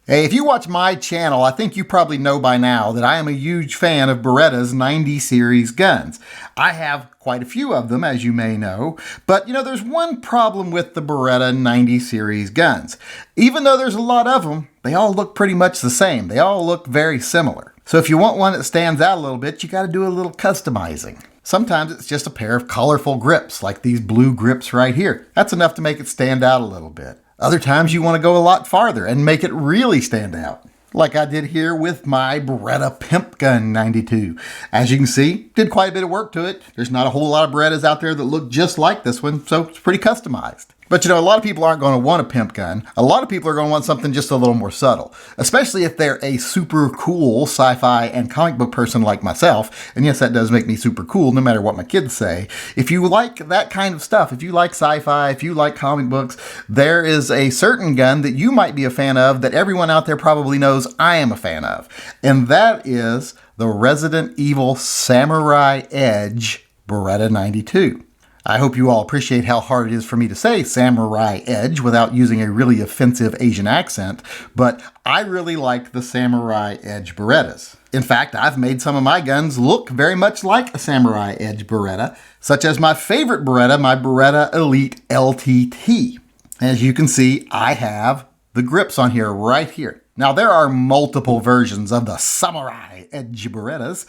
Hey, if you watch my channel, I think you probably know by now that I am a huge fan of Beretta's 90 series guns. I have quite a few of them, as you may know, but there's one problem with the Beretta 90 series guns. Even though there's a lot of them, they all look pretty much the same. They all look very similar. So if you want one that stands out a little bit, you got to do a little customizing. Sometimes it's just a pair of colorful grips, like these blue grips right here. That's enough to make it stand out a little bit. Other times you want to go a lot farther and make it really stand out, like I did here with my Beretta Pimp Gun 92. As you can see, did quite a bit of work to it. There's not a whole lot of Berettas out there that look just like this one, so it's pretty customized. But a lot of people aren't going to want a pimp gun. A lot of people are going to want something just a little more subtle, especially if they're a super cool sci-fi and comic book person like myself. And yes, that does make me super cool no matter what my kids say. If you like that kind of stuff, if you like sci-fi, if you like comic books, there is a certain gun that you might be a fan of that everyone out there probably knows I am a fan of. And that is the Resident Evil Samurai Edge Beretta 92. I hope you all appreciate how hard it is for me to say Samurai Edge without using a really offensive Asian accent, but I really like the Samurai Edge Berettas. In fact, I've made some of my guns look very much like a Samurai Edge Beretta, such as my favorite Beretta, my Beretta Elite LTT. As you can see, I have the grips on here right here. Now, there are multiple versions of the Samurai Edge Berettas.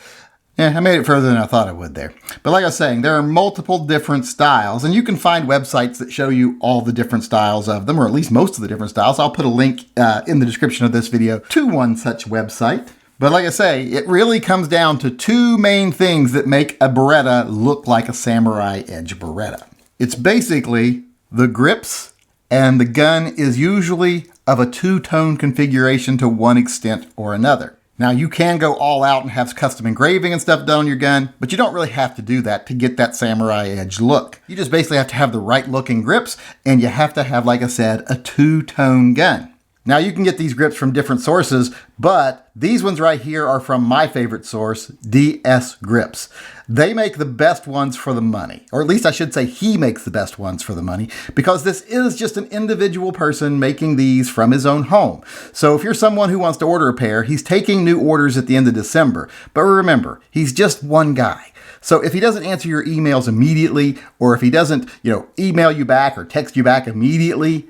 Yeah, I made it further than I thought I would there. But like I was saying, there are multiple different styles, and you can find websites that show you all the different styles of them, or at least most of the different styles. I'll put a link in the description of this video to one such website. But like I say, it really comes down to two main things that make a Beretta look like a Samurai Edge Beretta. It's basically the grips, and the gun is usually of a two-tone configuration to one extent or another. Now, you can go all out and have custom engraving and stuff done on your gun, but you don't really have to do that to get that Samurai Edge look. You just basically have to have the right looking grips, and you have to have, like I said, a two-tone gun. Now, you can get these grips from different sources, but these ones right here are from my favorite source, DS Grips. They make the best ones for the money, or at least I should say he makes the best ones for the money, because this is just an individual person making these from his own home. So if you're someone who wants to order a pair, he's taking new orders at the end of December. But remember, he's just one guy. So if he doesn't answer your emails immediately, or if he doesn't, email you back or text you back immediately,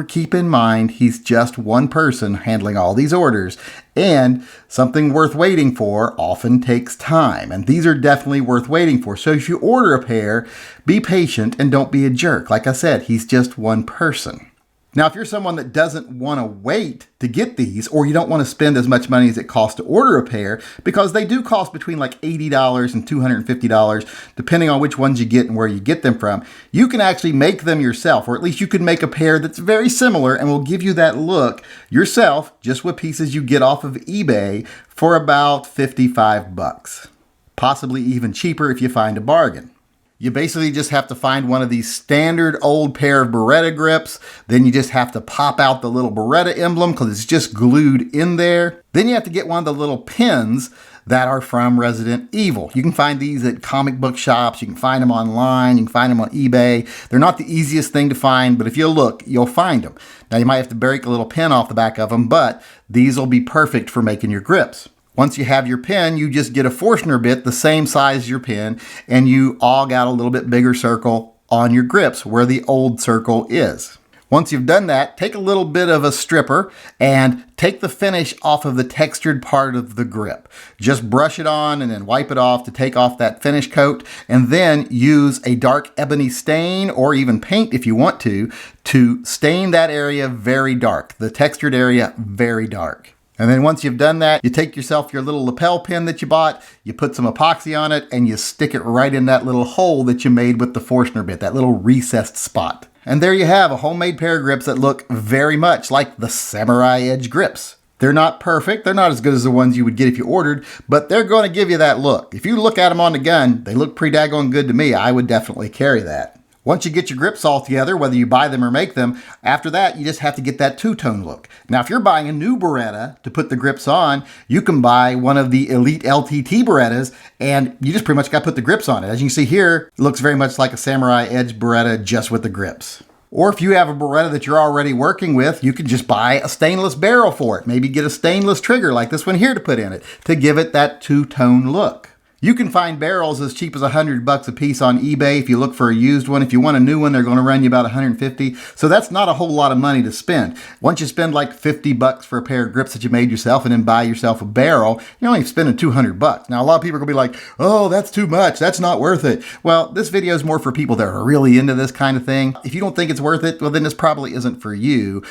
keep in mind he's just one person handling all these orders, and something worth waiting for often takes time, and these are definitely worth waiting for. So if you order a pair, be patient and don't be a jerk. Like I said, he's just one person. Now, if you're someone that doesn't want to wait to get these, or you don't want to spend as much money as it costs to order a pair, because they do cost between like $80 and $250, depending on which ones you get and where you get them from, you can actually make them yourself, or at least you can make a pair that's very similar and will give you that look yourself, just with pieces you get off of eBay for about $55, possibly even cheaper if you find a bargain. You basically just have to find one of these standard old pair of Beretta grips. Then you just have to pop out the little Beretta emblem because it's just glued in there. Then you have to get one of the little pins that are from Resident Evil. You can find these at comic book shops. You can find them online. You can find them on eBay. They're not the easiest thing to find, but if you look, you'll find them. Now, you might have to break a little pin off the back of them, but these will be perfect for making your grips. Once you have your pin, you just get a Forstner bit the same size as your pin, and you all got a little bit bigger circle on your grips where the old circle is. Once you've done that, take a little bit of a stripper and take the finish off of the textured part of the grip. Just brush it on and then wipe it off to take off that finish coat, and then use a dark ebony stain or even paint if you want to stain that area very dark, the textured area very dark. And then once you've done that, you take yourself your little lapel pin that you bought, you put some epoxy on it, and you stick it right in that little hole that you made with the Forstner bit, that little recessed spot. And there you have a homemade pair of grips that look very much like the Samurai Edge grips. They're not perfect, they're not as good as the ones you would get if you ordered, but they're going to give you that look. If you look at them on the gun, they look pretty daggone good to me. I would definitely carry that. Once you get your grips all together, whether you buy them or make them, after that, you just have to get that two-tone look. Now, if you're buying a new Beretta to put the grips on, you can buy one of the Elite LTT Berettas, and you just pretty much got to put the grips on it. As you can see here, it looks very much like a Samurai Edge Beretta just with the grips. Or if you have a Beretta that you're already working with, you can just buy a stainless barrel for it. Maybe get a stainless trigger like this one here to put in it to give it that two-tone look. You can find barrels as cheap as $100 a piece on eBay if you look for a used one. If you want a new one, they're going to run you about $150. So that's not a whole lot of money to spend. Once you spend like $50 for a pair of grips that you made yourself and then buy yourself a barrel, you're only spending $200. Now, a lot of people are going to be like, oh, that's too much. That's not worth it. Well, this video is more for people that are really into this kind of thing. If you don't think it's worth it, well, then this probably isn't for you.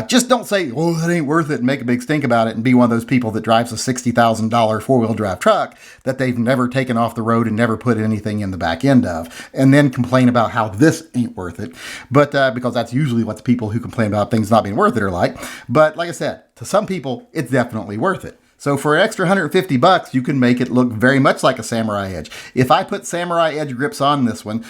Just don't say, oh, that ain't worth it and make a big stink about it and be one of those people that drives a $60,000 four-wheel drive truck that they've never taken off the road and never put anything in the back end of, and then complain about how this ain't worth it. But because that's usually what the people who complain about things not being worth it are like. But like I said, to some people, it's definitely worth it. So for an extra $150, you can make it look very much like a Samurai Edge. If I put Samurai Edge grips on this one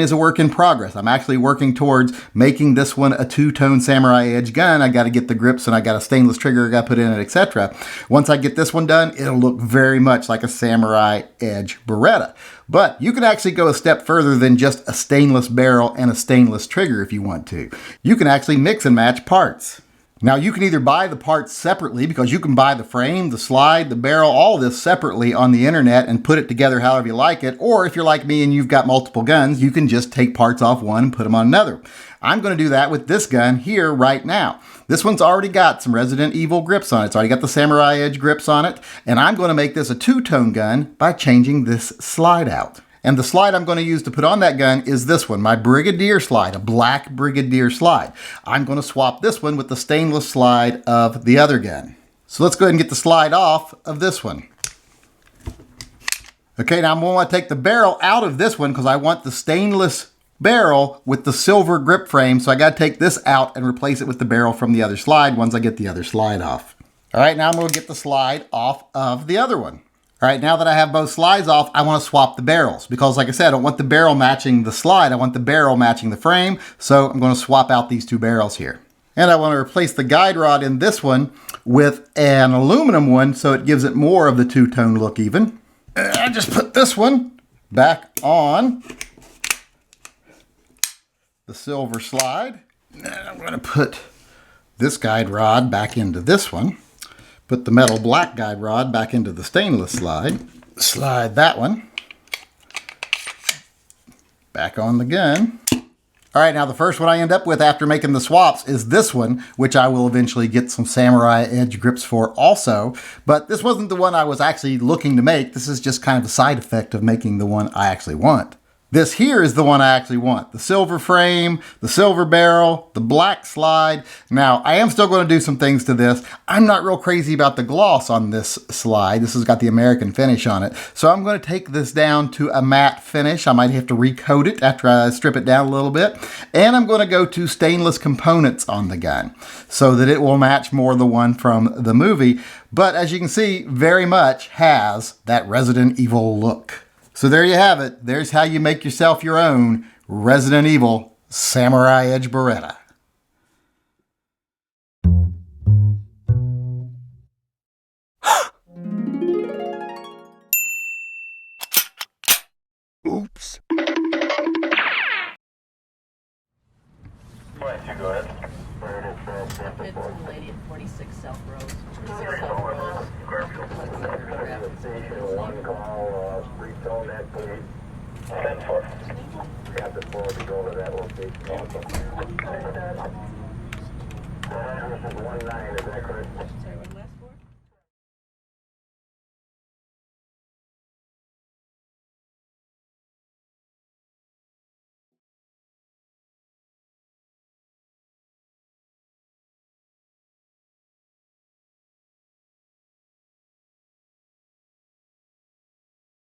is a work in progress. I'm actually working towards making this one a two-tone Samurai Edge gun. I got to get the grips and I got a stainless trigger I got to put in it, etc. Once I get this one done, it'll look very much like a Samurai Edge Beretta. But you can actually go a step further than just a stainless barrel and a stainless trigger if you want to. You can actually mix and match parts. Now, you can either buy the parts separately, because you can buy the frame, the slide, the barrel, all of this separately on the internet and put it together however you like it. Or if you're like me and you've got multiple guns, you can just take parts off one and put them on another. I'm going to do that with this gun here right now. This one's already got some Resident Evil grips on it. It's already got the Samurai Edge grips on it. And I'm going to make this a two-tone gun by changing this slide out. And the slide I'm going to use to put on that gun is this one, my Brigadier slide, a black Brigadier slide. I'm going to swap this one with the stainless slide of the other gun. So let's go ahead and get the slide off of this one. Okay, now I'm going to want to take the barrel out of this one because I want the stainless barrel with the silver grip frame. So I got to take this out and replace it with the barrel from the other slide once I get the other slide off. All right, now I'm going to get the slide off of the other one. All right, now that I have both slides off, I want to swap the barrels because, like I said, I don't want the barrel matching the slide. I want the barrel matching the frame. So I'm going to swap out these two barrels here. And I want to replace the guide rod in this one with an aluminum one so it gives it more of the two-tone look even. And I just put this one back on the silver slide. And I'm going to put this guide rod back into this one. Put the metal black guide rod back into the stainless slide. Slide that one back on the gun. All right, now the first one I end up with after making the swaps is this one, which I will eventually get some Samurai Edge grips for also. But this wasn't the one I was actually looking to make. This is just kind of a side effect of making the one I actually want. This here is the one I actually want. The silver frame, the silver barrel, the black slide. Now, I am still going to do some things to this. I'm not real crazy about the gloss on this slide. This has got the American finish on it. So I'm going to take this down to a matte finish. I might have to recoat it after I strip it down a little bit. And I'm going to go to stainless components on the gun so that it will match more the one from the movie. But as you can see, very much has that Resident Evil look. So there you have it. There's how you make yourself your own Resident Evil Samurai Edge Beretta. Oops. Go ahead. It's the lady at 46 South Rose. 46 South Rose. Station one call, retone that please. 10-4. Got the floor to go to that location. Awesome. This is 1-9, is that correct?